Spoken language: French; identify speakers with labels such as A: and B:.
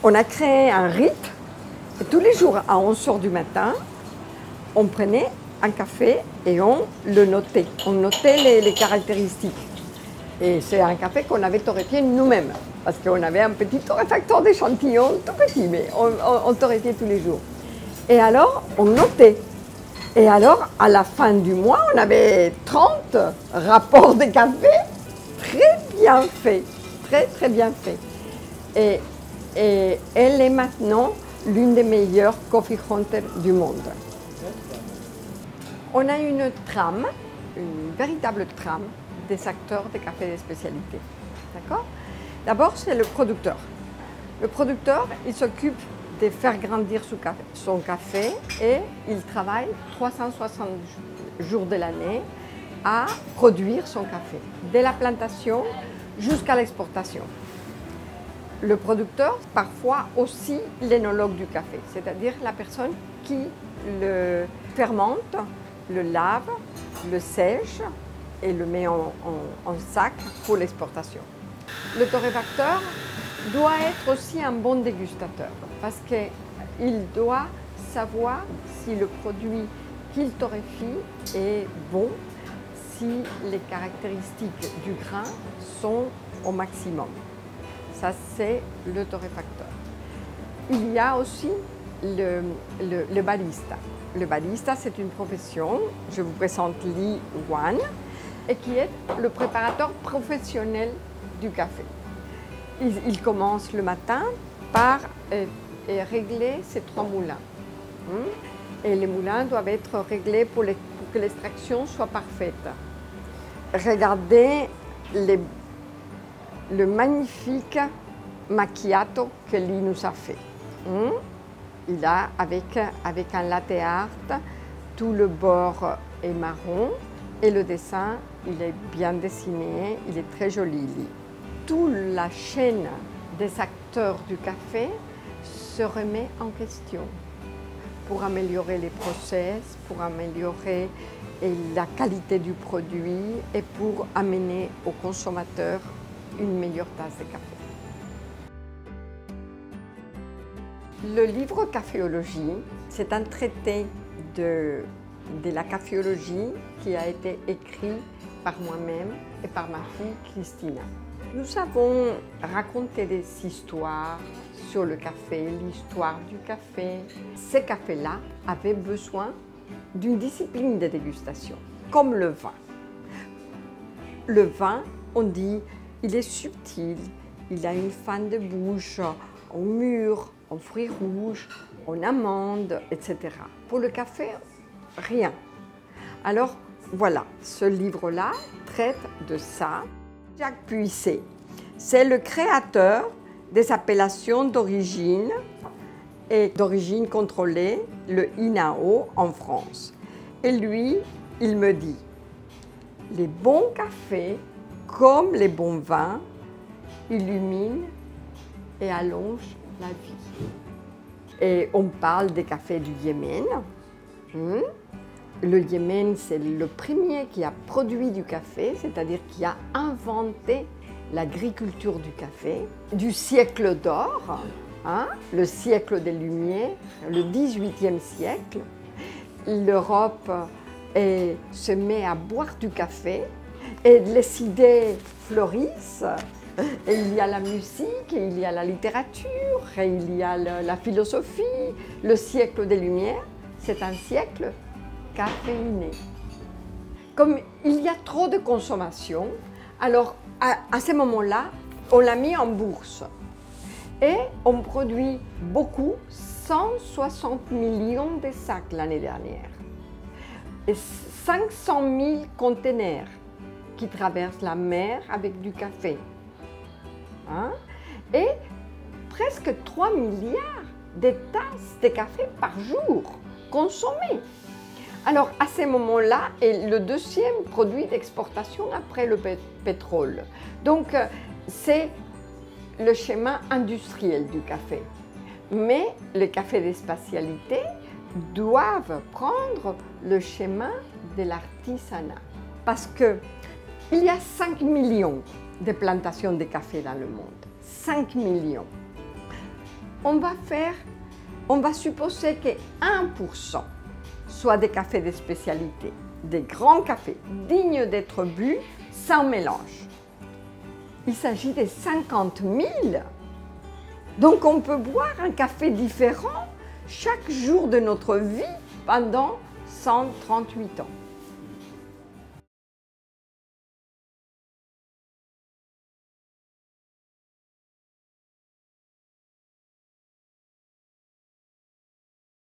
A: on a créé un rite. Et tous les jours à 11 h du matin, on prenait un café et on le notait. On notait les caractéristiques. Et c'est un café qu'on avait torréfié nous-mêmes. Parce qu'on avait un petit torréfacteur d'échantillons, tout petit, mais on torréfiait tous les jours. Et alors, on notait. Et alors, à la fin du mois, on avait 30 rapports de café très bien faits. Très, très bien faits. Et elle est maintenant l'une des meilleures coffee hunters du monde. On a une trame, une véritable trame des acteurs des cafés de spécialité. D'accord ? D'abord, c'est le producteur. Le producteur, il s'occupe de faire grandir son café et il travaille 360 jours de l'année à produire son café, dès la plantation jusqu'à l'exportation. Le producteur, parfois aussi l'énologue du café, c'est-à-dire la personne qui le fermente, le lave, le sèche et le met en sac pour l'exportation. Le torréfacteur doit être aussi un bon dégustateur parce qu'il doit savoir si le produit qu'il torréfie est bon, si les caractéristiques du grain sont au maximum. Ça, c'est le torréfacteur. Il y a aussi le barista. Le barista, c'est une profession, je vous présente Lee Wan, et qui est le préparateur professionnel du café. Il commence le matin par régler ses 3 moulins. Et les moulins doivent être réglés pour que l'extraction soit parfaite. Regardez le magnifique macchiato que Lee nous a fait. Il a, avec un latte art, tout le bord est marron et le dessin, il est bien dessiné, il est très joli, Lee. Toute la chaîne des acteurs du café se remet en question pour améliorer les process, pour améliorer la qualité du produit et pour amener au consommateur une meilleure tasse de café. Le livre Caféologie, c'est un traité de la caféologie qui a été écrit par moi-même et par ma fille Christina. Nous avons raconté des histoires sur le café, l'histoire du café. Ces cafés-là avaient besoin d'une discipline de dégustation, comme le vin. Le vin, on dit, il est subtil, il a une fin de bouche, en mûre, en fruits rouges, en amandes, etc. Pour le café, rien. Alors voilà, ce livre-là traite de ça. Jacques Puisset, c'est le créateur des appellations d'origine et d'origine contrôlée, le INAO en France. Et lui, il me dit, les bons cafés, comme les bons vins, illuminent et allongent la vie. Et on parle des cafés du Yémen. Le Yémen, c'est le premier qui a produit du café, c'est-à-dire qui a inventé l'agriculture du café, du siècle d'or, le siècle des Lumières, le XVIIIe siècle. L'Europe se met à boire du café et les idées fleurissent. Et il y a la musique, et il y a la littérature, et il y a la philosophie. Le siècle des Lumières, c'est un siècle caféiné. Comme il y a trop de consommation, alors à ce moment-là, on l'a mis en bourse. Et on produit beaucoup, 160 millions de sacs l'année dernière. Et 500 000 containers qui traversent la mer avec du café. Et presque 3 milliards de tasses de café par jour consommées. Alors à ce moment-là, est le deuxième produit d'exportation après le pétrole. Donc c'est le schéma industriel du café. Mais les cafés de spécialité doivent prendre le chemin de l'artisanat. Parce qu'il y a 5 millions de plantations de café dans le monde. 5 millions. on va supposer que 1% soit des cafés de spécialité, des grands cafés dignes d'être bu sans mélange. Il s'agit de 50 000. Donc on peut boire un café différent chaque jour de notre vie pendant 138 ans.